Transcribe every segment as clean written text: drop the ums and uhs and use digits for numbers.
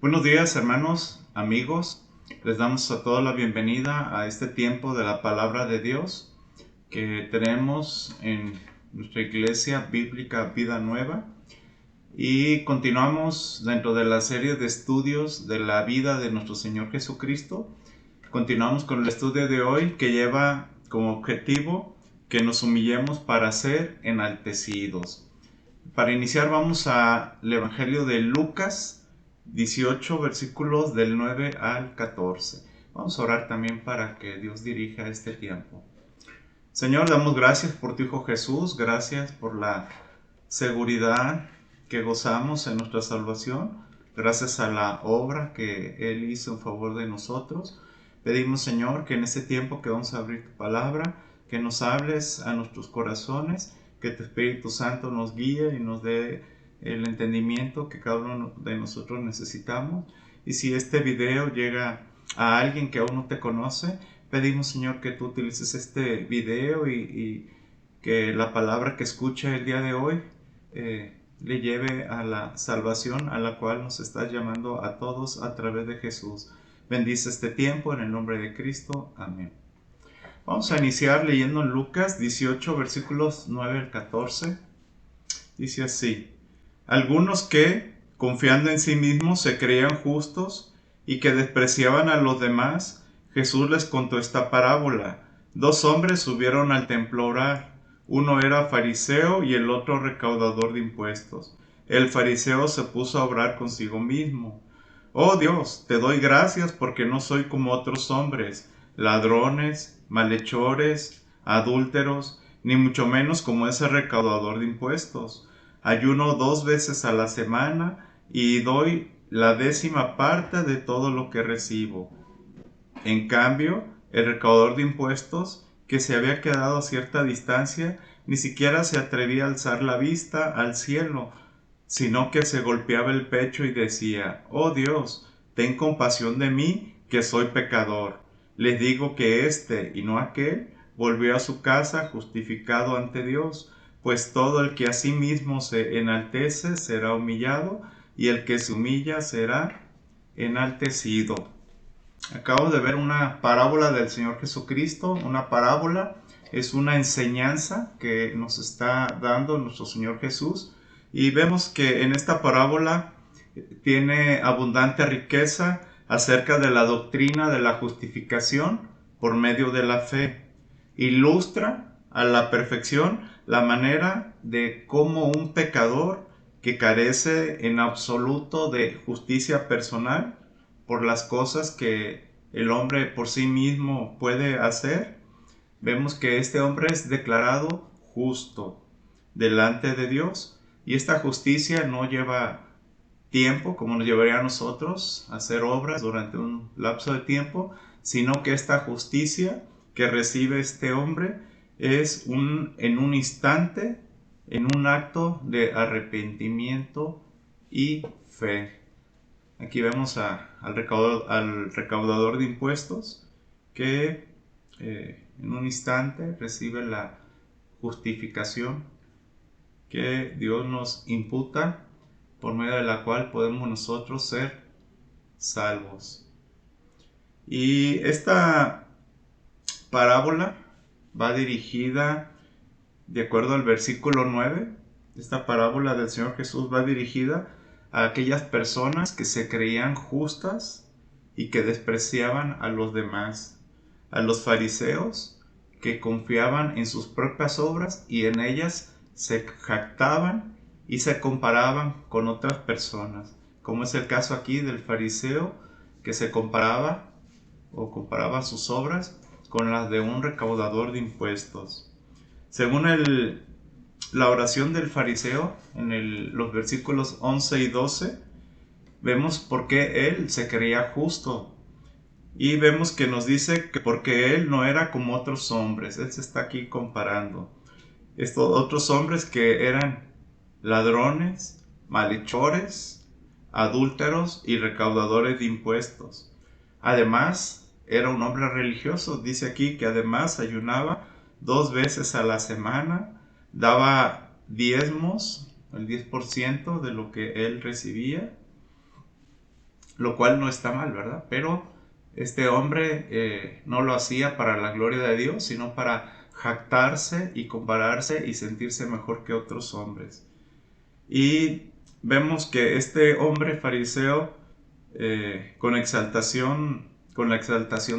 Buenos días, hermanos, amigos. Les damos a todos la bienvenida a este tiempo de la palabra de Dios que tenemos en nuestra iglesia bíblica Vida Nueva. Y continuamos dentro de la serie de estudios de la vida de nuestro Señor Jesucristo. Continuamos con el estudio de hoy que lleva como objetivo que nos humillemos para ser enaltecidos. Para iniciar vamos al Evangelio de Lucas 18 versículos del 9 al 14. Vamos a orar también para que Dios dirija este tiempo. Señor, damos gracias por tu Hijo Jesús, gracias por la seguridad que gozamos en nuestra salvación, gracias a la obra que Él hizo en favor de nosotros. Pedimos, Señor, que en este tiempo que vamos a abrir tu palabra, que nos hables a nuestros corazones, que tu Espíritu Santo nos guíe y nos dé el entendimiento que cada uno de nosotros necesitamos. Y si este video llega a alguien que aún no te conoce, pedimos, Señor, que tú utilices este video y que la palabra que escuche el día de hoy le lleve a la salvación a la cual nos estás llamando a todos a través de Jesús. Bendice este tiempo en el nombre de Cristo. Amén. Vamos a iniciar leyendo en Lucas 18 versículos 9 al 14. Dice así: algunos que, confiando en sí mismos, se creían justos y que despreciaban a los demás, Jesús les contó esta parábola. Dos hombres subieron al templo a orar. Uno era fariseo y el otro recaudador de impuestos. El fariseo se puso a orar consigo mismo. Oh Dios, te doy gracias porque no soy como otros hombres, ladrones, malhechores, adúlteros, ni mucho menos como ese recaudador de impuestos. Ayuno 2 veces a la semana y doy la 10ª parte de todo lo que recibo. En cambio, el recaudador de impuestos, que se había quedado a cierta distancia, ni siquiera se atrevía a alzar la vista al cielo, sino que se golpeaba el pecho y decía: oh Dios, ten compasión de mí, que soy pecador. Les digo que éste y no aquel volvió a su casa justificado ante Dios, pues todo el que a sí mismo se enaltece será humillado, y el que se humilla será enaltecido. Acabo de ver una parábola del Señor Jesucristo. Una parábola es una enseñanza que nos está dando nuestro Señor Jesús. Y vemos que en esta parábola tiene abundante riqueza acerca de la doctrina de la justificación por medio de la fe. Ilustra a la perfección la manera de cómo un pecador que carece en absoluto de justicia personal por las cosas que el hombre por sí mismo puede hacer, vemos que este hombre es declarado justo delante de Dios, y esta justicia no lleva tiempo como nos llevaría a nosotros hacer obras durante un lapso de tiempo, sino que esta justicia que recibe este hombre es en un instante, en un acto de arrepentimiento y fe. Aquí vemos al recaudador de impuestos que en un instante recibe la justificación que Dios nos imputa, por medio de la cual podemos nosotros ser salvos. Y esta parábola va dirigida, de acuerdo al versículo 9, esta parábola del Señor Jesús va dirigida a aquellas personas que se creían justas y que despreciaban a los demás, a los fariseos que confiaban en sus propias obras y en ellas se jactaban y se comparaban con otras personas, como es el caso aquí del fariseo que se comparaba o comparaba sus obras con las de un recaudador de impuestos. Según la oración del fariseo, en los versículos 11 y 12, vemos por qué él se creía justo. Y vemos que nos dice que porque él no era como otros hombres. Él se está aquí comparando. Estos otros hombres que eran ladrones, malhechores, adúlteros y recaudadores de impuestos. Además, era un hombre religioso. Dice aquí que además ayunaba 2 veces a la semana, daba diezmos, el 10% de lo que él recibía. lo cual no está mal, ¿verdad? Pero este hombre no lo hacía para la gloria de Dios, sino para jactarse y compararse y sentirse mejor que otros hombres. Y vemos que este hombre fariseo, con la exaltación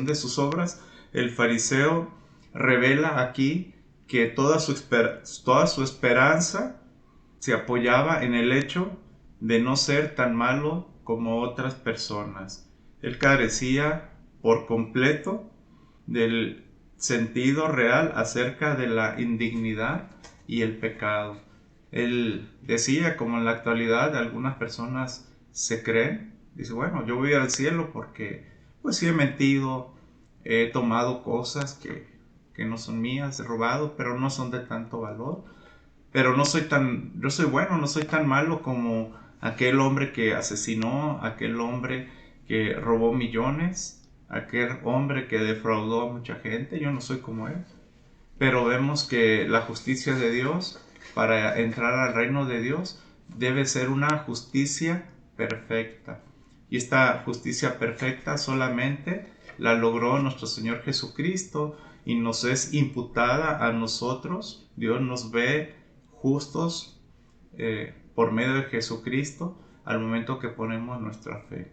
de sus obras, el fariseo revela aquí que toda su esperanza se apoyaba en el hecho de no ser tan malo como otras personas. Él carecía por completo del sentido real acerca de la indignidad y el pecado. Él decía, como en la actualidad algunas personas se creen, dice, bueno, yo voy al cielo porque pues sí he mentido, he tomado cosas que no son mías, he robado, pero no son de tanto valor. Pero yo soy bueno, no soy tan malo como aquel hombre que asesinó, aquel hombre que robó millones, aquel hombre que defraudó a mucha gente, yo no soy como él. Pero vemos que la justicia de Dios, para entrar al reino de Dios, debe ser una justicia perfecta. Y esta justicia perfecta solamente la logró nuestro Señor Jesucristo y nos es imputada a nosotros. Dios nos ve justos por medio de Jesucristo al momento que ponemos nuestra fe.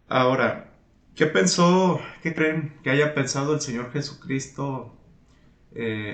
Ahora, qué creen que haya pensado el Señor Jesucristo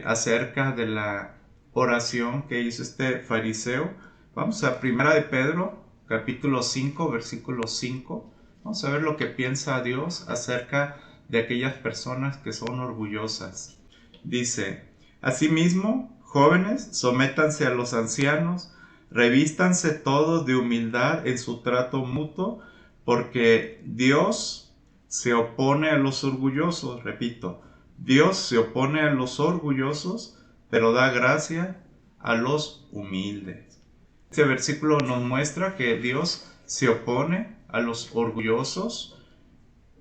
acerca de la oración que hizo este fariseo? Vamos a Primera de Pedro, capítulo 5, versículo 5. Vamos a ver lo que piensa Dios acerca de aquellas personas que son orgullosas. Dice, asimismo, jóvenes, sométanse a los ancianos, revístanse todos de humildad en su trato mutuo, porque Dios se opone a los orgullosos, repito, Dios se opone a los orgullosos, pero da gracia a los humildes. Este versículo nos muestra que Dios se opone a los orgullosos.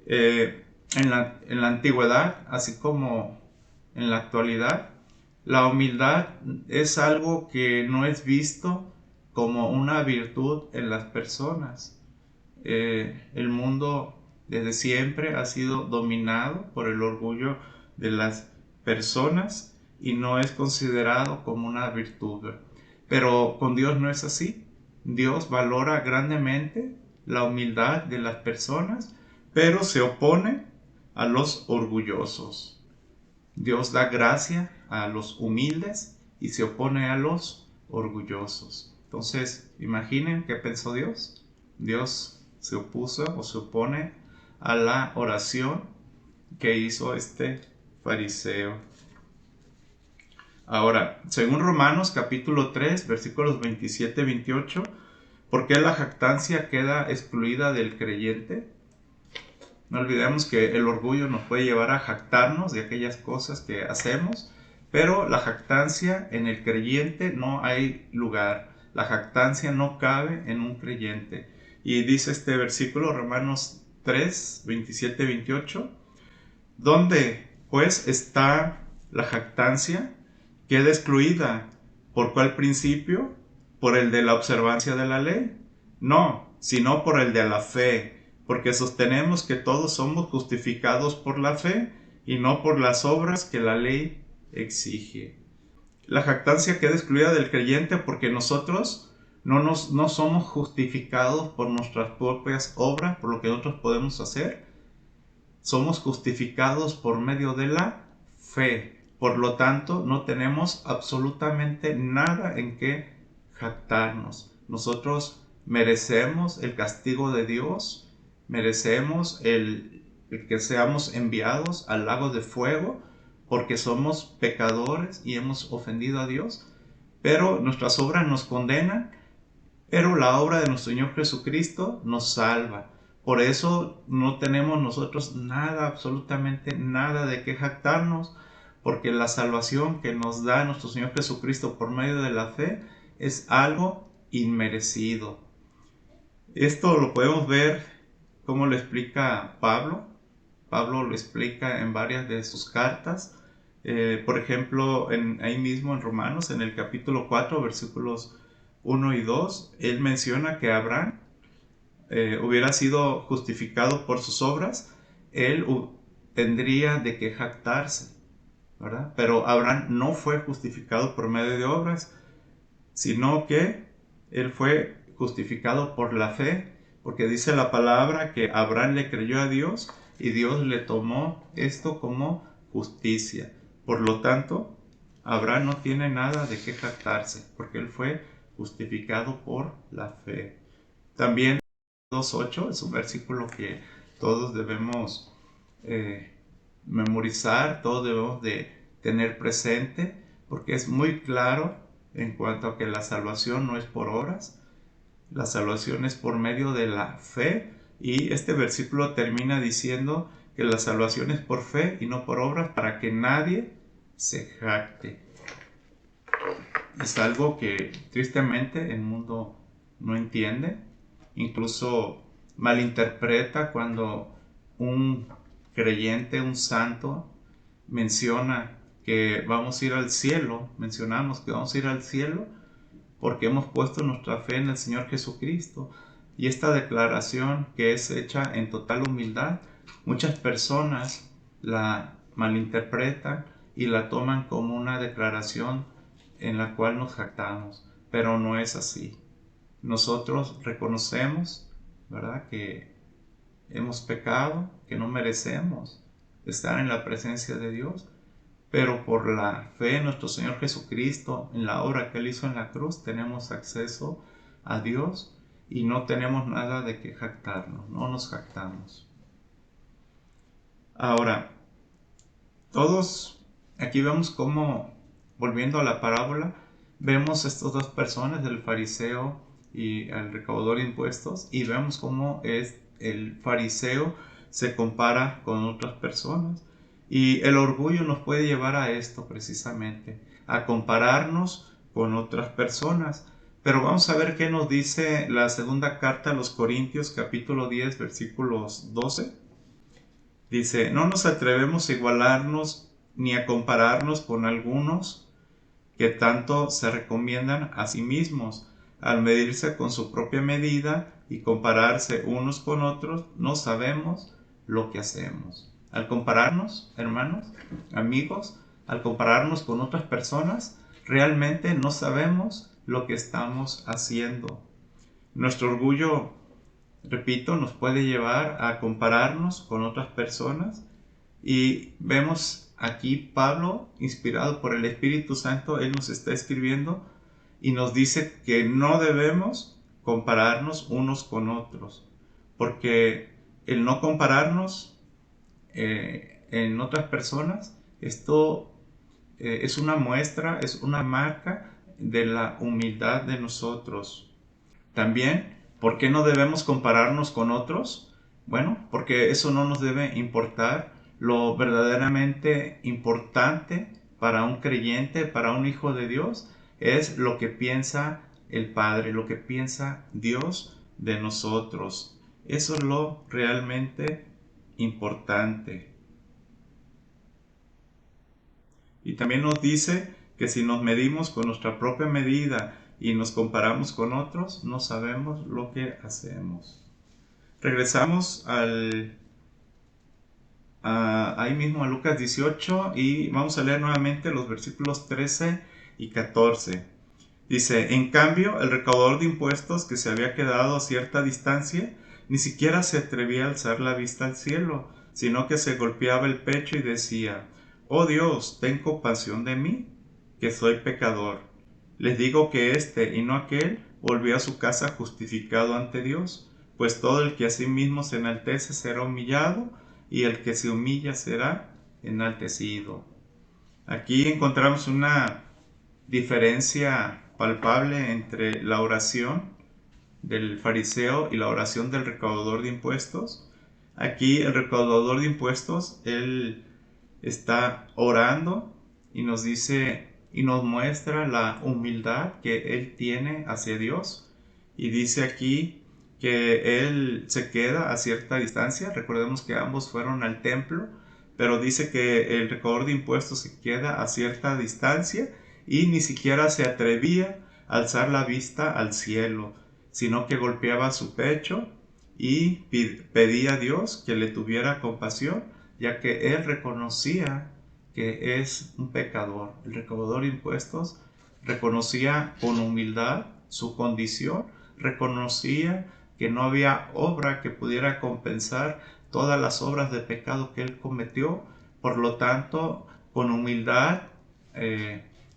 En la antigüedad, así como en la actualidad, la humildad es algo que no es visto como una virtud en las personas. El mundo desde siempre ha sido dominado por el orgullo de las personas y no es considerado como una virtud. Pero con Dios no es así. Dios valora grandemente la humildad de las personas, pero se opone a los orgullosos. Dios da gracia a los humildes y se opone a los orgullosos. Entonces, imaginen qué pensó Dios. Dios se opuso o se opone a la oración que hizo este fariseo. Ahora, según Romanos capítulo 3, versículos 27-28, ¿por qué la jactancia queda excluida del creyente? No olvidemos que el orgullo nos puede llevar a jactarnos de aquellas cosas que hacemos, pero la jactancia en el creyente no hay lugar. La jactancia no cabe en un creyente. Y dice este versículo, Romanos 3, 27-28, ¿dónde pues está la jactancia? Queda excluida. ¿Por cuál principio? ¿Por el de la observancia de la ley? No, sino por el de la fe, porque sostenemos que todos somos justificados por la fe y no por las obras que la ley exige. La jactancia queda excluida del creyente porque nosotros no somos justificados por nuestras propias obras, por lo que nosotros podemos hacer. Somos justificados por medio de la fe. Por lo tanto, no tenemos absolutamente nada en que jactarnos. Nosotros merecemos el castigo de Dios, merecemos el que seamos enviados al lago de fuego, porque somos pecadores y hemos ofendido a Dios, pero nuestras obras nos condenan, pero la obra de nuestro Señor Jesucristo nos salva. Por eso no tenemos nosotros nada, absolutamente nada de qué jactarnos, porque la salvación que nos da nuestro Señor Jesucristo por medio de la fe es algo inmerecido. Esto lo podemos ver como lo explica Pablo. Pablo lo explica en varias de sus cartas. Por ejemplo, ahí mismo en Romanos, en el capítulo 4, versículos 1 y 2, él menciona que Abraham hubiera sido justificado por sus obras, él tendría de qué jactarse, ¿verdad? Pero Abraham no fue justificado por medio de obras, sino que él fue justificado por la fe, porque dice la palabra que Abraham le creyó a Dios y Dios le tomó esto como justicia. Por lo tanto, Abraham no tiene nada de qué jactarse, porque él fue justificado por la fe. También 2.8 es un versículo que todos debemos memorizar, todos debemos de tener presente, porque es muy claro en cuanto a que la salvación no es por obras, la salvación es por medio de la fe, y este versículo termina diciendo que la salvación es por fe y no por obras, para que nadie se jacte. Es algo que tristemente el mundo no entiende, incluso malinterpreta cuando un creyente, un santo, menciona que vamos a ir al cielo, mencionamos que vamos a ir al cielo porque hemos puesto nuestra fe en el Señor Jesucristo. Y esta declaración, que es hecha en total humildad, muchas personas la malinterpretan y la toman como una declaración en la cual nos jactamos, pero no es así. Nosotros reconocemos, ¿verdad?, que hemos pecado, que no merecemos estar en la presencia de Dios, pero por la fe en nuestro Señor Jesucristo, en la obra que Él hizo en la cruz, tenemos acceso a Dios y no tenemos nada de que jactarnos, no nos jactamos. Ahora, todos aquí vemos cómo, volviendo a la parábola, vemos estas dos personas, el fariseo y el recaudador de impuestos, y vemos cómo el fariseo se compara con otras personas. Y el orgullo nos puede llevar a esto precisamente, a compararnos con otras personas. Pero vamos a ver qué nos dice la segunda carta a los Corintios, capítulo 10, versículos 12. Dice, no nos atrevemos a igualarnos ni a compararnos con algunos que tanto se recomiendan a sí mismos. Al medirse con su propia medida y compararse unos con otros, no sabemos lo que hacemos. Al compararnos, hermanos, amigos, al compararnos con otras personas, realmente no sabemos lo que estamos haciendo. Nuestro orgullo, repito, nos puede llevar a compararnos con otras personas, y vemos aquí Pablo, inspirado por el Espíritu Santo, él nos está escribiendo y nos dice que no debemos compararnos unos con otros, porque el no compararnos en otras personas, esto es una muestra, es una marca de la humildad de nosotros. También, ¿por qué no debemos compararnos con otros? Bueno, porque eso no nos debe importar. Lo verdaderamente importante para un creyente, para un hijo de Dios, es lo que piensa el Padre, lo que piensa Dios de nosotros. Eso es lo realmente importante. Y también nos dice que si nos medimos con nuestra propia medida y nos comparamos con otros, no sabemos lo que hacemos. Regresamos ahí mismo a Lucas 18 y vamos a leer nuevamente los versículos 13 y 14. Dice, en cambio, el recaudador de impuestos, que se había quedado a cierta distancia, ni siquiera se atrevía a alzar la vista al cielo, sino que se golpeaba el pecho y decía, oh Dios, ten compasión de mí, que soy pecador. Les digo que este y no aquel volvió a su casa justificado ante Dios, pues todo el que a sí mismo se enaltece será humillado, y el que se humilla será enaltecido. Aquí encontramos una diferencia palpable entre la oración del fariseo y la oración del recaudador de impuestos. Aquí el recaudador de impuestos, él está orando y nos dice y nos muestra la humildad que él tiene hacia Dios, y dice aquí que él se queda a cierta distancia. Recordemos que ambos fueron al templo, pero dice que el recaudador de impuestos se queda a cierta distancia y ni siquiera se atrevía a alzar la vista al cielo, sino que golpeaba su pecho y pedía a Dios que le tuviera compasión, ya que él reconocía que es un pecador. El recaudador de impuestos reconocía con humildad su condición, reconocía que no había obra que pudiera compensar todas las obras de pecado que él cometió. Por lo tanto, con humildad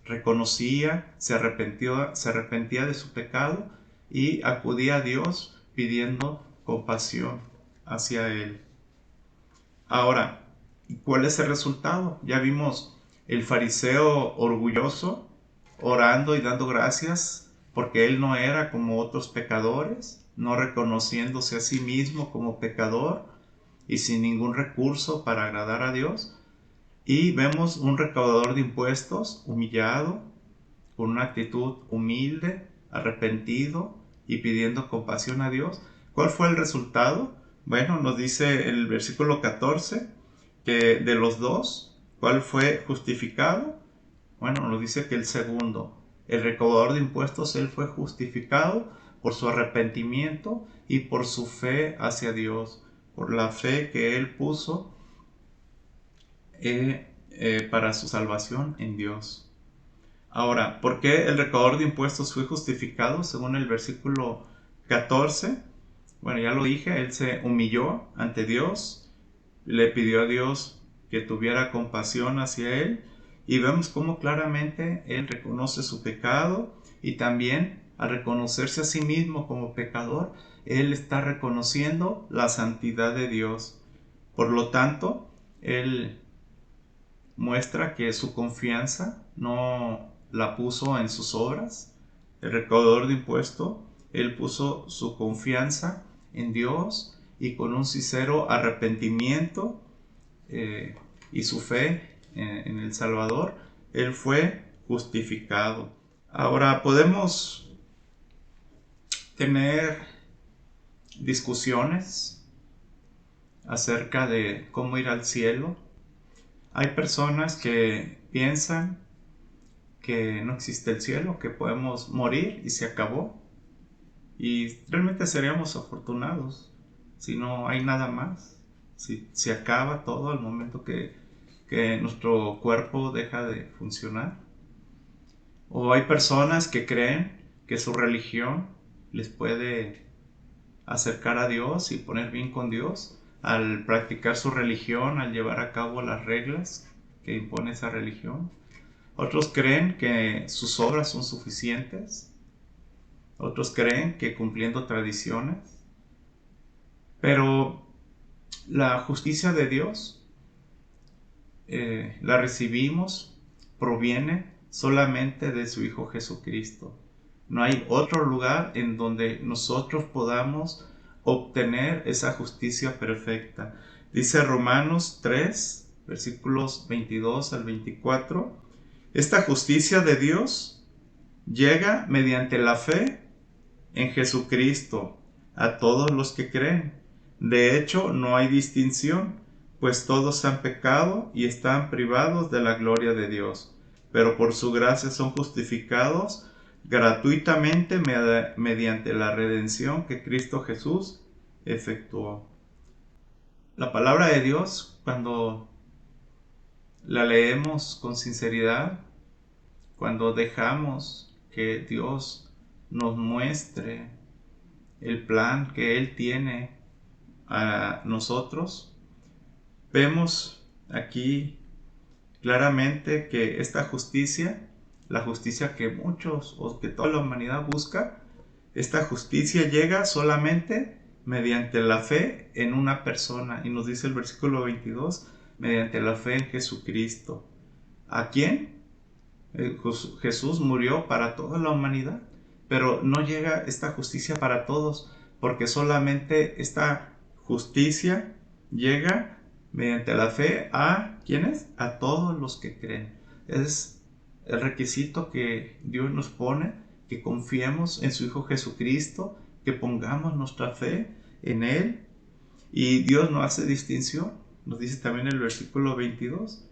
reconocía, se arrepentía de su pecado y acudía a Dios pidiendo compasión hacia él. Ahora, ¿cuál es el resultado? Ya vimos el fariseo orgulloso orando y dando gracias porque él no era como otros pecadores, no reconociéndose a sí mismo como pecador y sin ningún recurso para agradar a Dios. Y vemos un recaudador de impuestos humillado, con una actitud humilde, arrepentido y pidiendo compasión a Dios. ¿Cuál fue el resultado? Bueno, nos dice el versículo 14 que de los dos, ¿cuál fue justificado? Bueno, nos dice que el segundo, el recaudador de impuestos, él fue justificado por su arrepentimiento y por su fe hacia Dios, por la fe que él puso para su salvación en Dios. Ahora, ¿por qué el recaudador de impuestos fue justificado? Según el versículo 14, bueno, ya lo dije, él se humilló ante Dios, le pidió a Dios que tuviera compasión hacia él, y vemos cómo claramente él reconoce su pecado, y también al reconocerse a sí mismo como pecador, él está reconociendo la santidad de Dios. Por lo tanto, él muestra que su confianza no la puso en sus obras. El recaudador de impuestos, él puso su confianza en Dios y con un sincero arrepentimiento y su fe en el Salvador, él fue justificado. Ahora podemos tener discusiones acerca de cómo ir al cielo. Hay personas que piensan que no existe el cielo, que podemos morir y se acabó. Y realmente seríamos afortunados si no hay nada más, si se acaba todo al momento que nuestro cuerpo deja de funcionar. O hay personas que creen que su religión les puede acercar a Dios y poner bien con Dios al practicar su religión, al llevar a cabo las reglas que impone esa religión. Otros creen que sus obras son suficientes. Otros creen que cumpliendo tradiciones. Pero la justicia de Dios la recibimos, proviene solamente de su Hijo Jesucristo. No hay otro lugar en donde nosotros podamos obtener esa justicia perfecta. Dice Romanos 3, versículos 22 al 24. Esta justicia de Dios llega mediante la fe en Jesucristo a todos los que creen. De hecho, no hay distinción, pues todos han pecado y están privados de la gloria de Dios, pero por su gracia son justificados gratuitamente mediante la redención que Cristo Jesús efectuó. La palabra de Dios, cuando la leemos con sinceridad, cuando dejamos que Dios nos muestre el plan que Él tiene a nosotros, vemos aquí claramente que esta justicia, la justicia que muchos o que toda la humanidad busca, esta justicia llega solamente mediante la fe en una persona. Y nos dice el versículo 22, mediante la fe en Jesucristo. ¿A quién? Jesús murió para toda la humanidad, pero no llega esta justicia para todos, porque solamente esta justicia llega mediante la fe a ¿quiénes? A todos los que creen. Es el requisito que Dios nos pone, que confiemos en su Hijo Jesucristo, que pongamos nuestra fe en Él, y Dios no hace distinción. Nos dice también el versículo 22.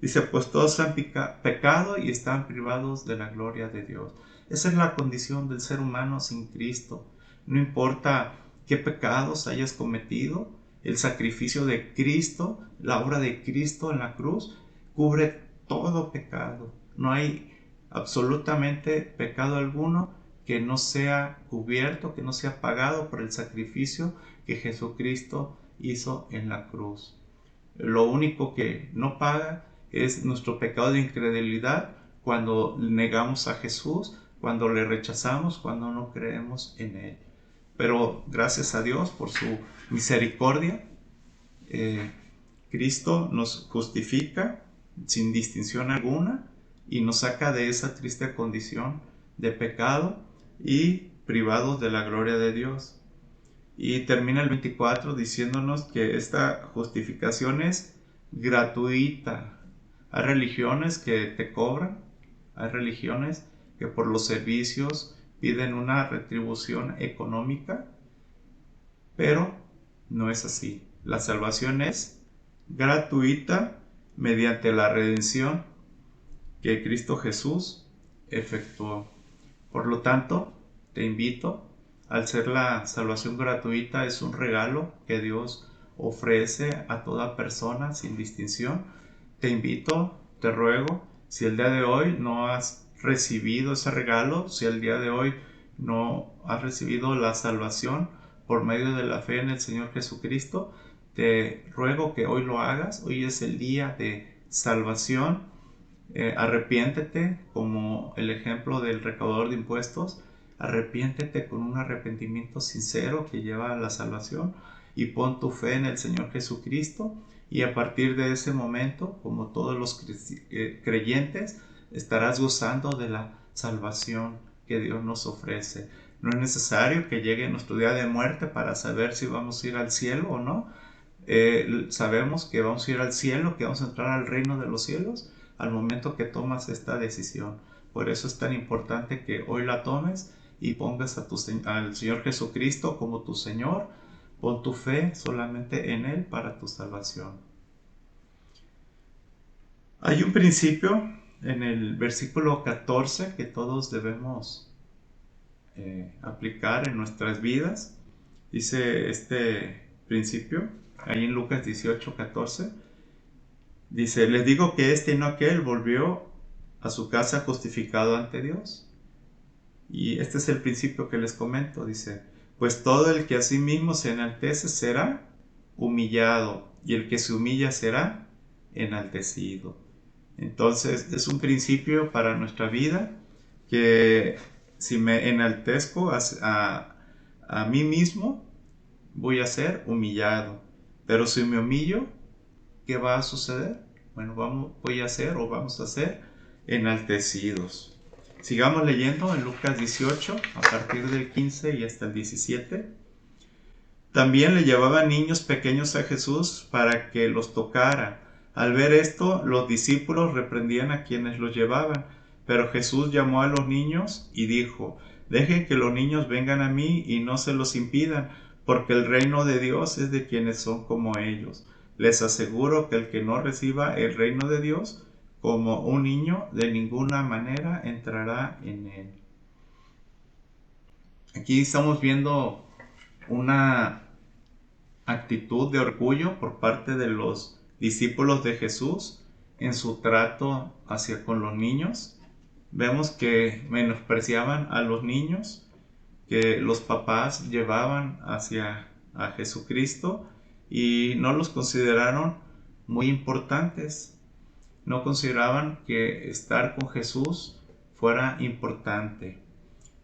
Dice, pues todos han pecado y están privados de la gloria de Dios. Esa es la condición del ser humano sin Cristo. No importa qué pecados hayas cometido, el sacrificio de Cristo, la obra de Cristo en la cruz, cubre todo pecado. No hay absolutamente pecado alguno que no sea cubierto, que no sea pagado por el sacrificio que Jesucristo hizo en la cruz. Lo único que no paga es nuestro pecado de incredulidad cuando negamos a Jesús, cuando le rechazamos, cuando no creemos en Él. Pero gracias a Dios por su misericordia, Cristo nos justifica sin distinción alguna y nos saca de esa triste condición de pecado y privados de la gloria de Dios. Y termina el 24 diciéndonos que esta justificación es gratuita. Hay religiones que te cobran, hay religiones que por los servicios piden una retribución económica, pero no es así. La salvación es gratuita mediante la redención que Cristo Jesús efectuó. Por lo tanto, te invito, al ser la salvación gratuita, es un regalo que Dios ofrece a toda persona sin distinción. Te invito, te ruego, si el día de hoy no has recibido ese regalo, si el día de hoy no has recibido la salvación por medio de la fe en el Señor Jesucristo, te ruego que hoy lo hagas. Hoy es el día de salvación. Arrepiéntete, como el ejemplo del recaudador de impuestos. Arrepiéntete con un arrepentimiento sincero que lleva a la salvación y pon tu fe en el Señor Jesucristo, y a partir de ese momento, como todos los creyentes, estarás gozando de la salvación que Dios nos ofrece. No es necesario que llegue nuestro día de muerte para saber si vamos a ir al cielo o no. Sabemos que vamos a ir al cielo, que vamos a entrar al reino de los cielos al momento que tomas esta decisión. Por eso es tan importante que hoy la tomes y pongas al Señor Jesucristo como tu Señor. Pon tu fe solamente en Él para tu salvación. Hay un principio en el versículo 14 que todos debemos aplicar en nuestras vidas. Dice este principio, ahí en Lucas 18:14, dice: les digo que este y no aquel volvió a su casa justificado ante Dios. Y este es el principio que les comento. Dice: pues todo el que a sí mismo se enaltece será humillado, y el que se humilla será enaltecido. Entonces es un principio para nuestra vida, que si me enaltezco a mí mismo, voy a ser humillado. Pero si me humillo, ¿qué va a suceder? Bueno, vamos a ser enaltecidos. Sigamos leyendo en Lucas 18, a partir del 15 y hasta el 17. También le llevaban niños pequeños a Jesús para que los tocara. Al ver esto, los discípulos reprendían a quienes los llevaban. Pero Jesús llamó a los niños y dijo: dejen que los niños vengan a mí y no se los impidan, porque el reino de Dios es de quienes son como ellos. Les aseguro que el que no reciba el reino de Dios como un niño, de ninguna manera entrará en él. Aquí estamos viendo una actitud de orgullo por parte de los discípulos de Jesús en su trato hacia con los niños. Vemos que menospreciaban a los niños que los papás llevaban hacia a Jesucristo y no los consideraron muy importantes. No consideraban que estar con Jesús fuera importante.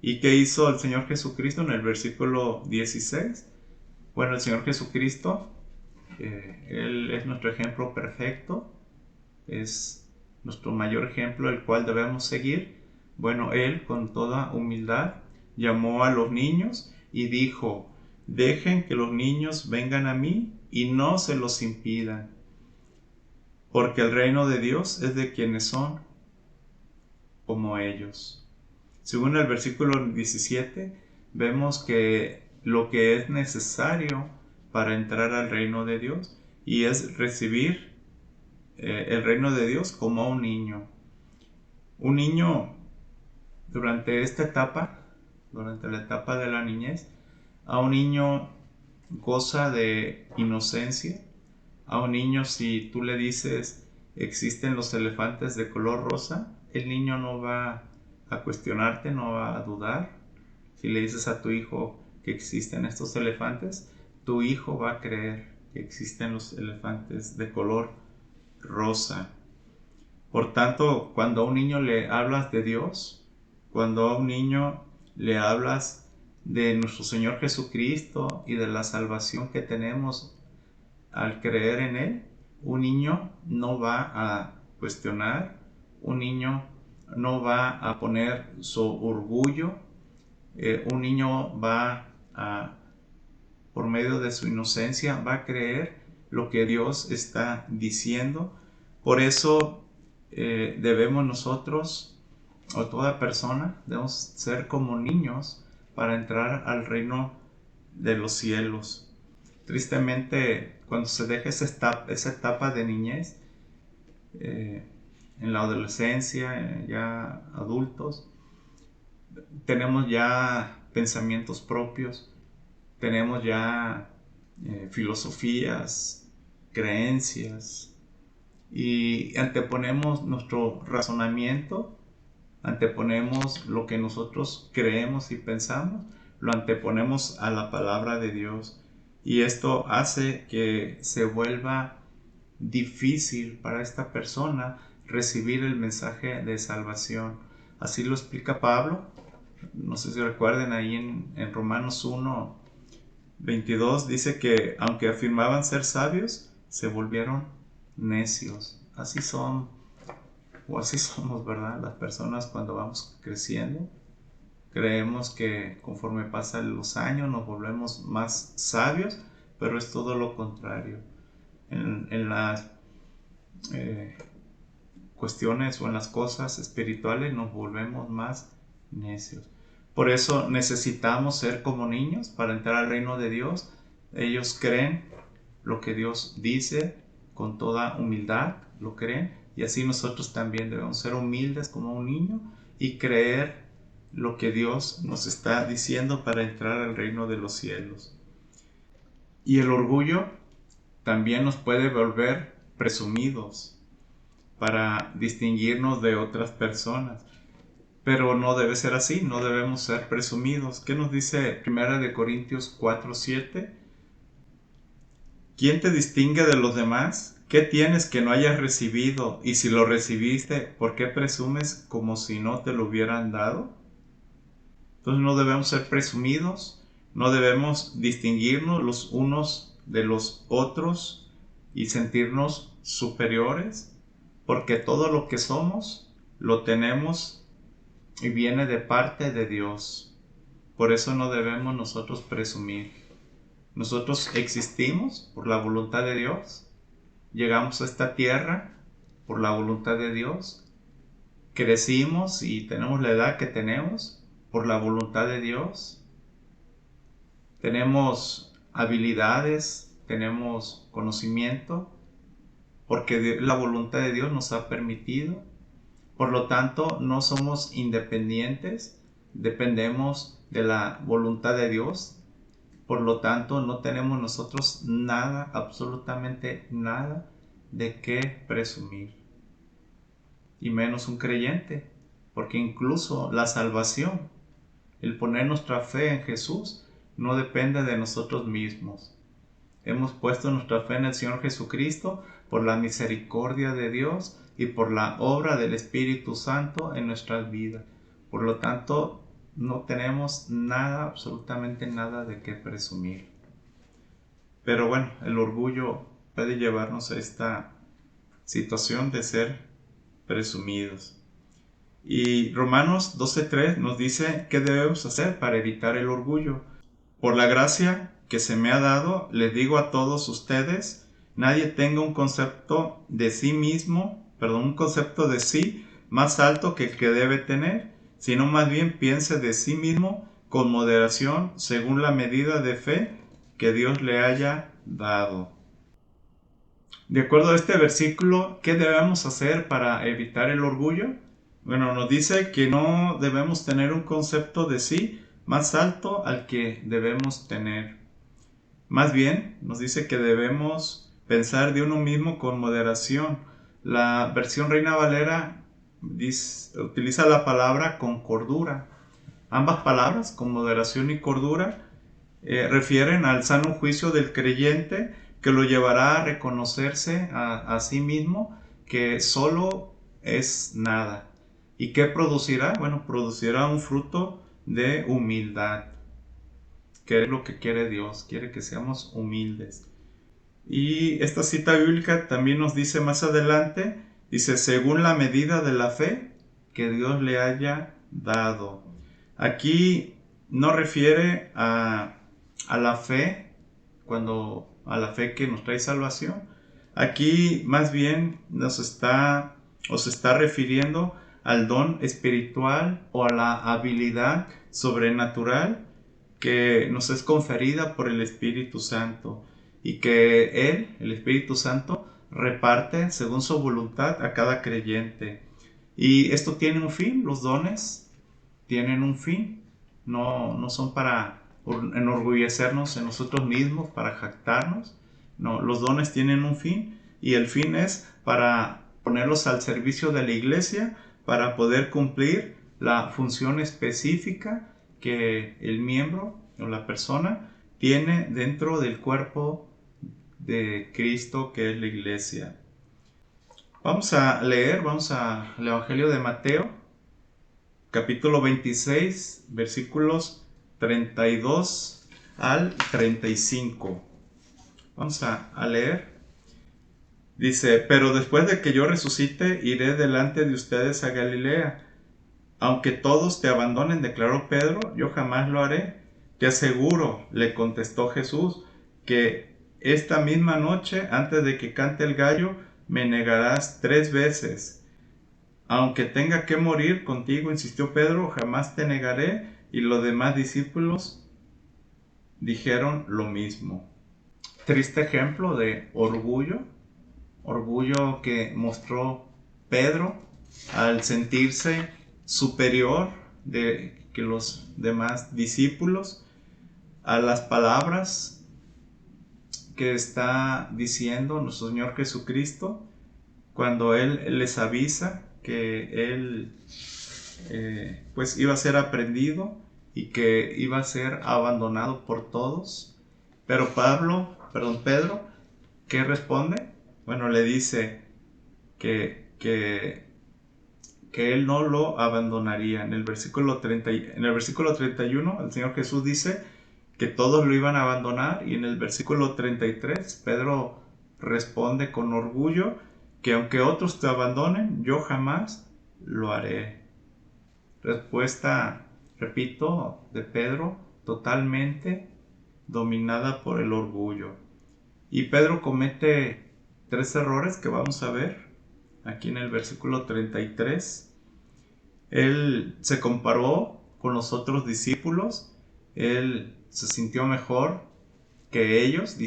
¿Y qué hizo el Señor Jesucristo en el versículo 16? Bueno, el Señor Jesucristo, Él es nuestro ejemplo perfecto, es nuestro mayor ejemplo, el cual debemos seguir. Bueno, Él con toda humildad llamó a los niños y dijo: dejen que los niños vengan a mí y no se los impidan, porque el reino de Dios es de quienes son como ellos. Según el versículo 17, vemos que lo que es necesario para entrar al reino de Dios, y es recibir el reino de Dios como un niño. Un niño durante esta etapa, durante la etapa de la niñez, A un niño goza de inocencia. A un niño, si tú le dices existen los elefantes de color rosa, el niño no va a cuestionarte, no va a dudar. Si le dices a tu hijo que existen estos elefantes, tu hijo va a creer que existen los elefantes de color rosa. Por tanto, cuando a un niño le hablas de Dios, cuando a un niño le hablas de nuestro Señor Jesucristo y de la salvación que tenemos al creer en Él, un niño no va a cuestionar, un niño no va a poner su orgullo, un niño va a, por medio de su inocencia, va a creer lo que Dios está diciendo. Por eso debemos nosotros, o toda persona, debemos ser como niños para entrar al reino de los cielos. Tristemente, cuando se deja esa etapa de niñez, en la adolescencia, ya adultos, tenemos ya pensamientos propios, tenemos ya filosofías, creencias, y anteponemos nuestro razonamiento, anteponemos lo que nosotros creemos y pensamos, lo anteponemos a la palabra de Dios. Y esto hace que se vuelva difícil para esta persona recibir el mensaje de salvación. Así lo explica Pablo. No sé si recuerden ahí en Romanos 1:22 dice que aunque afirmaban ser sabios, se volvieron necios. Así son, o así somos, ¿verdad? Las personas cuando vamos creciendo, creemos que conforme pasan los años nos volvemos más sabios, pero es todo lo contrario. En las cuestiones o en las cosas espirituales nos volvemos más necios. Por eso necesitamos ser como niños para entrar al reino de Dios. Ellos creen lo que Dios dice con toda humildad, lo creen, y así nosotros también debemos ser humildes como un niño y creer lo que Dios nos está diciendo para entrar al reino de los cielos. Y el orgullo también nos puede volver presumidos para distinguirnos de otras personas. Pero no debe ser así, no debemos ser presumidos. ¿Qué nos dice 1 Corintios 4:7? ¿Quién te distingue de los demás? ¿Qué tienes que no hayas recibido? Y si lo recibiste, ¿por qué presumes como si no te lo hubieran dado? Entonces no debemos ser presumidos, no debemos distinguirnos los unos de los otros y sentirnos superiores, porque todo lo que somos lo tenemos y viene de parte de Dios. Por eso no debemos nosotros presumir. Nosotros existimos por la voluntad de Dios, llegamos a esta tierra por la voluntad de Dios, crecimos y tenemos la edad que tenemos por la voluntad de Dios, tenemos habilidades, tenemos conocimiento, porque la voluntad de Dios nos ha permitido. Por lo tanto, no somos independientes, dependemos de la voluntad de Dios. Por lo tanto, no tenemos nosotros nada, absolutamente nada de qué presumir. Y menos un creyente, porque incluso la salvación, el poner nuestra fe en Jesús, no depende de nosotros mismos. Hemos puesto nuestra fe en el Señor Jesucristo por la misericordia de Dios y por la obra del Espíritu Santo en nuestras vidas. Por lo tanto, no tenemos nada, absolutamente nada de qué presumir. Pero bueno, el orgullo puede llevarnos a esta situación de ser presumidos. Y Romanos 12:3 nos dice qué debemos hacer para evitar el orgullo. Por la gracia que se me ha dado, les digo a todos ustedes, nadie tenga un concepto de sí más alto que el que debe tener, sino más bien piense de sí mismo con moderación según la medida de fe que Dios le haya dado. De acuerdo a este versículo, ¿qué debemos hacer para evitar el orgullo? Bueno, nos dice que no debemos tener un concepto de sí más alto al que debemos tener. Más bien, nos dice que debemos pensar de uno mismo con moderación. La versión Reina Valera utiliza la palabra con cordura. Ambas palabras, con moderación y cordura, refieren al sano juicio del creyente que lo llevará a reconocerse a sí mismo que solo es nada. ¿Y qué producirá? Bueno, producirá un fruto de humildad, que es lo que quiere Dios, quiere que seamos humildes. Y esta cita bíblica también nos dice más adelante, dice, según la medida de la fe que Dios le haya dado. Aquí no refiere a la fe, a la fe que nos trae salvación. Aquí más bien os está refiriendo al don espiritual o a la habilidad sobrenatural que nos es conferida por el Espíritu Santo y que Él, el Espíritu Santo, reparte según su voluntad a cada creyente. Y esto tiene un fin, los dones tienen un fin, no son para enorgullecernos en nosotros mismos, para jactarnos. No, los dones tienen un fin y el fin es para ponerlos al servicio de la iglesia, para poder cumplir la función específica que el miembro o la persona tiene dentro del cuerpo de Cristo, que es la iglesia. Vamos al Evangelio de Mateo, capítulo 26, versículos 32 al 35. Vamos a leer. Dice, pero después de que yo resucite, iré delante de ustedes a Galilea. Aunque todos te abandonen, declaró Pedro, yo jamás lo haré. Te aseguro, le contestó Jesús, que esta misma noche, antes de que cante el gallo, me negarás 3 veces. Aunque tenga que morir contigo, insistió Pedro, jamás te negaré. Y los demás discípulos dijeron lo mismo. Triste ejemplo de orgullo que mostró Pedro al sentirse superior que los demás discípulos a las palabras que está diciendo nuestro Señor Jesucristo cuando Él les avisa que Él pues iba a ser aprendido y que iba a ser abandonado por todos. Pero Pedro, ¿qué responde? Bueno, le dice que Él no lo abandonaría. En el versículo 31, el Señor Jesús dice que todos lo iban a abandonar, y en el versículo 33, Pedro responde con orgullo que aunque otros te abandonen, yo jamás lo haré. Respuesta, repito, de Pedro, totalmente dominada por el orgullo. Y Pedro comete 3 errores que vamos a ver aquí en el versículo 33. Él se comparó con los otros discípulos, él se sintió mejor que ellos,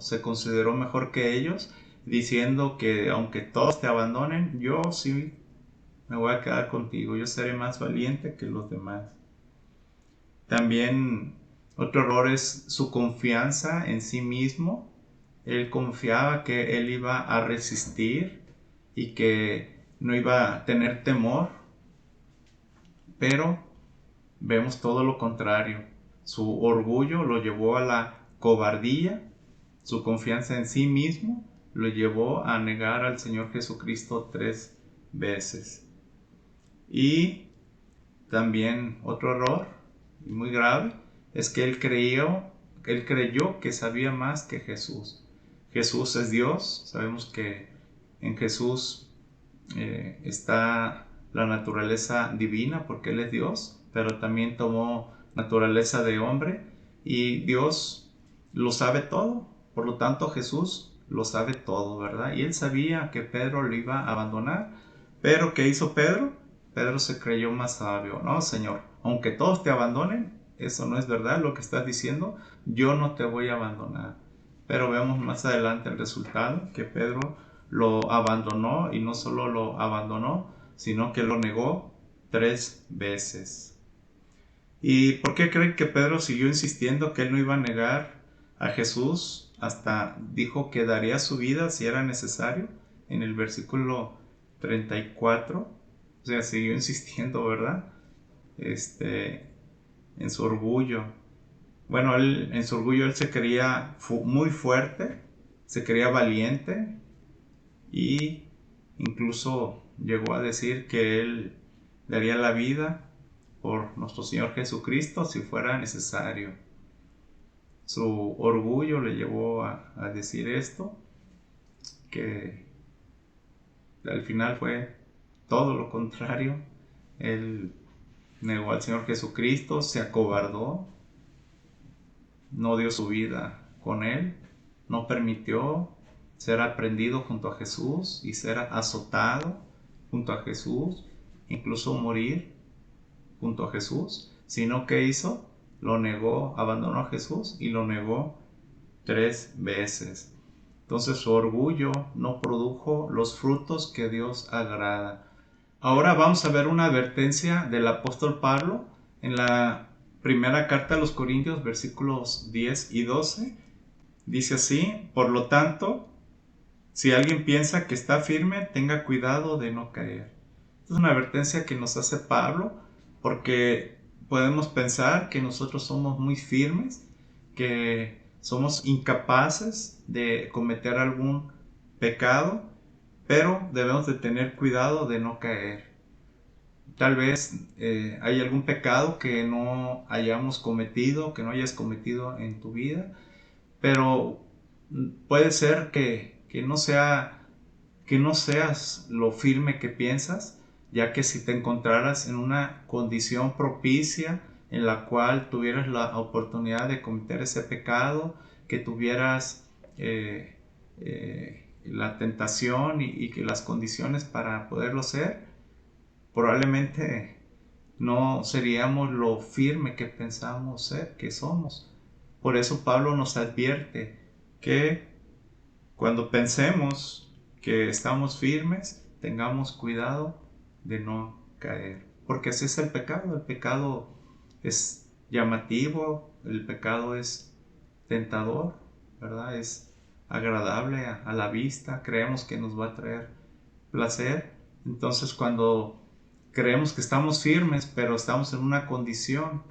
se consideró mejor que ellos, diciendo que aunque todos te abandonen, yo sí me voy a quedar contigo, yo seré más valiente que los demás. También otro error es su confianza en sí mismo. Él confiaba que él iba a resistir y que no iba a tener temor, pero vemos todo lo contrario. Su orgullo lo llevó a la cobardía, su confianza en sí mismo lo llevó a negar al Señor Jesucristo 3 veces. Y también otro error muy grave es que él creyó que sabía más que Jesús. Jesús es Dios, sabemos que en Jesús está la naturaleza divina porque Él es Dios, pero también tomó naturaleza de hombre y Dios lo sabe todo, por lo tanto Jesús lo sabe todo, ¿verdad? Y Él sabía que Pedro lo iba a abandonar, pero ¿qué hizo Pedro? Pedro se creyó más sabio. No, Señor, aunque todos te abandonen, eso no es verdad lo que estás diciendo, yo no te voy a abandonar. Pero vemos más adelante el resultado, que Pedro lo abandonó, y no solo lo abandonó, sino que lo negó 3 veces. ¿Y por qué creen que Pedro siguió insistiendo que él no iba a negar a Jesús? Hasta dijo que daría su vida si era necesario, en el versículo 34. O sea, siguió insistiendo, ¿verdad? En su orgullo. Bueno, en su orgullo él se creía muy fuerte, se creía valiente y incluso llegó a decir que él daría la vida por nuestro Señor Jesucristo si fuera necesario. Su orgullo le llevó a decir esto, que al final fue todo lo contrario. Él negó al Señor Jesucristo, se acobardó, no dio su vida con Él, no permitió ser aprendido junto a Jesús y ser azotado junto a Jesús, incluso morir junto a Jesús, sino que hizo, lo negó, abandonó a Jesús y lo negó 3 veces. Entonces su orgullo no produjo los frutos que Dios agrada. Ahora vamos a ver una advertencia del apóstol Pablo en la primera carta a los Corintios, versículos 10 y 12. Dice así: por lo tanto, si alguien piensa que está firme, tenga cuidado de no caer. Esta es una advertencia que nos hace Pablo, porque podemos pensar que nosotros somos muy firmes, que somos incapaces de cometer algún pecado, pero debemos de tener cuidado de no caer. Tal vez hay algún pecado que no hayamos cometido, que no hayas cometido en tu vida, pero puede ser que no seas lo firme que piensas, ya que si te encontraras en una condición propicia en la cual tuvieras la oportunidad de cometer ese pecado, que tuvieras la tentación y que las condiciones para poderlo hacer, probablemente no seríamos lo firme que pensamos ser, que somos. Por eso Pablo nos advierte que cuando pensemos que estamos firmes, tengamos cuidado de no caer. Porque así es el pecado. El pecado es llamativo, el pecado es tentador, ¿verdad? Es agradable a la vista, creemos que nos va a traer placer. Entonces cuando creemos que estamos firmes, pero estamos en una condición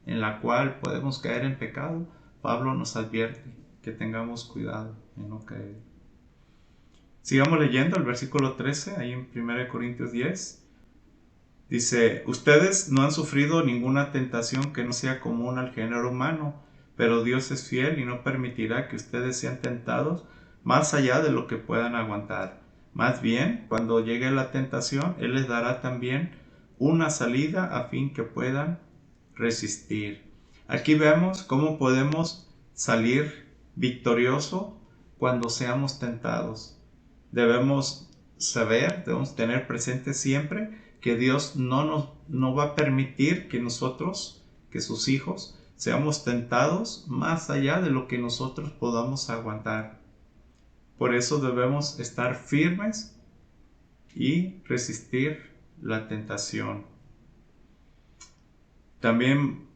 en la cual podemos caer en pecado, Pablo nos advierte que tengamos cuidado de no caer. Sigamos leyendo el versículo 13, ahí en 1 Corintios 10. Dice: ustedes no han sufrido ninguna tentación que no sea común al género humano, pero Dios es fiel y no permitirá que ustedes sean tentados más allá de lo que puedan aguantar. Más bien, cuando llegue la tentación, Él les dará también una salida a fin que puedan resistir. Aquí vemos cómo podemos salir victorioso cuando seamos tentados. Debemos saber, debemos tener presente siempre que Dios no va a permitir que nosotros, que sus hijos, seamos tentados más allá de lo que nosotros podamos aguantar. Por eso debemos estar firmes y resistir la tentación. También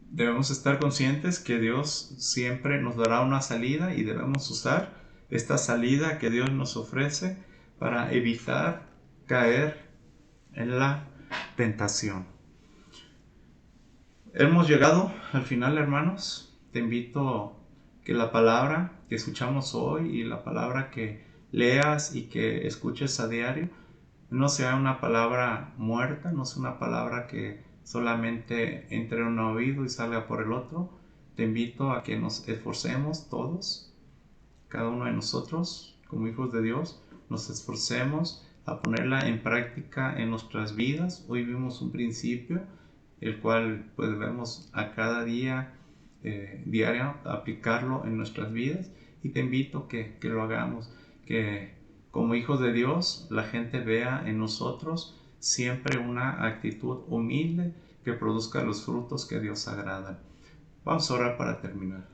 debemos estar conscientes que Dios siempre nos dará una salida y debemos usar esta salida que Dios nos ofrece para evitar caer en la tentación. Hemos llegado al final, hermanos. Te invito que la palabra que escuchamos hoy y la palabra que leas y que escuches a diario no sea una palabra muerta, no sea una palabra que solamente entre en un oído y salga por el otro. Te invito a que nos esforcemos todos, cada uno de nosotros, como hijos de Dios, nos esforcemos a ponerla en práctica en nuestras vidas. Hoy vimos un principio, el cual pues vemos a cada día, diario, aplicarlo en nuestras vidas, y te invito que lo hagamos, que como hijos de Dios la gente vea en nosotros siempre una actitud humilde que produzca los frutos que Dios agrada. Vamos a orar para terminar.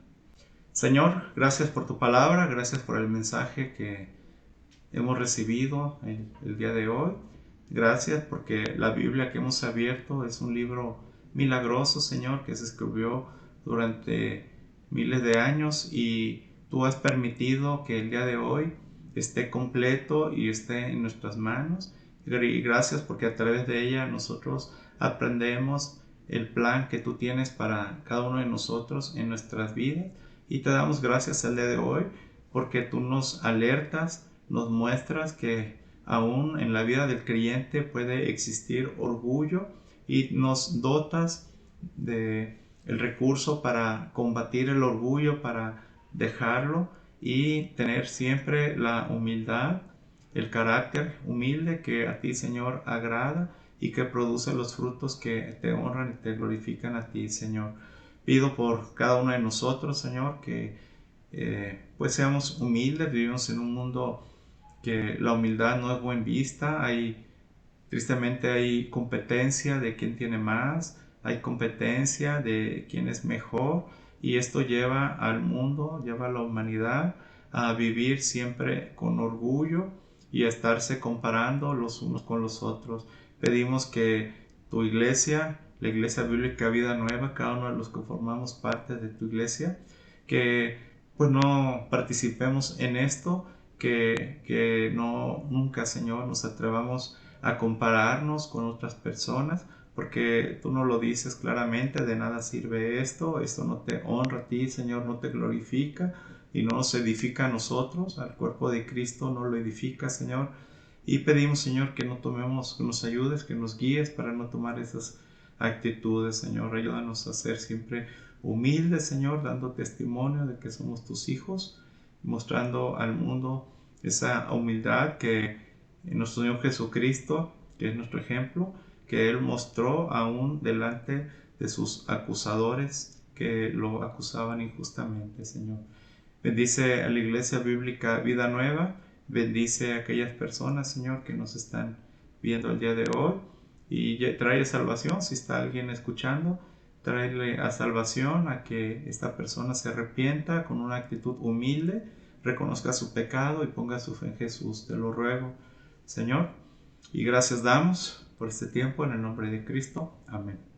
Señor, gracias por tu palabra, gracias por el mensaje que hemos recibido el día de hoy. Gracias porque la Biblia que hemos abierto es un libro milagroso, Señor, que se escribió durante miles de años y Tú has permitido que el día de hoy esté completo y esté en nuestras manos. Y gracias porque a través de ella nosotros aprendemos el plan que Tú tienes para cada uno de nosotros en nuestras vidas. Y te damos gracias el día de hoy porque Tú nos alertas, nos muestras que aún en la vida del creyente puede existir orgullo y nos dotas de el recurso para combatir el orgullo, para dejarlo y tener siempre la humildad, el carácter humilde que a ti, Señor, agrada y que produce los frutos que te honran y te glorifican a ti, Señor. Pido por cada uno de nosotros, Señor, que pues seamos humildes. Vivimos en un mundo que la humildad no es buen vista. Tristemente hay competencia de quién tiene más, hay competencia de quién es mejor, y esto lleva al mundo, lleva a la humanidad a vivir siempre con orgullo y a estarse comparando los unos con los otros. Pedimos que tu iglesia, la Iglesia Bíblica Vida Nueva, cada uno de los que formamos parte de tu iglesia, que pues no participemos en esto, que no nunca, Señor, nos atrevamos a compararnos con otras personas, porque tú no lo dices claramente: de nada sirve esto no te honra a ti, Señor, no te glorifica y no nos edifica a nosotros, al cuerpo de Cristo no lo edifica, Señor. Y pedimos, Señor, que que nos ayudes, que nos guíes para no tomar esas actitudes, Señor. Ayúdanos a ser siempre humildes, Señor, dando testimonio de que somos tus hijos, mostrando al mundo esa humildad que nuestro Señor Jesucristo, que es nuestro ejemplo, que Él mostró aún delante de sus acusadores que lo acusaban injustamente, Señor. Bendice a la Iglesia Bíblica Vida Nueva, bendice a aquellas personas, Señor, que nos están viendo el día de hoy, y trae salvación. Si está alguien escuchando, tráele a salvación, a que esta persona se arrepienta con una actitud humilde, reconozca su pecado y ponga su fe en Jesús. Te lo ruego, Señor, y gracias damos por este tiempo en el nombre de Cristo. Amén.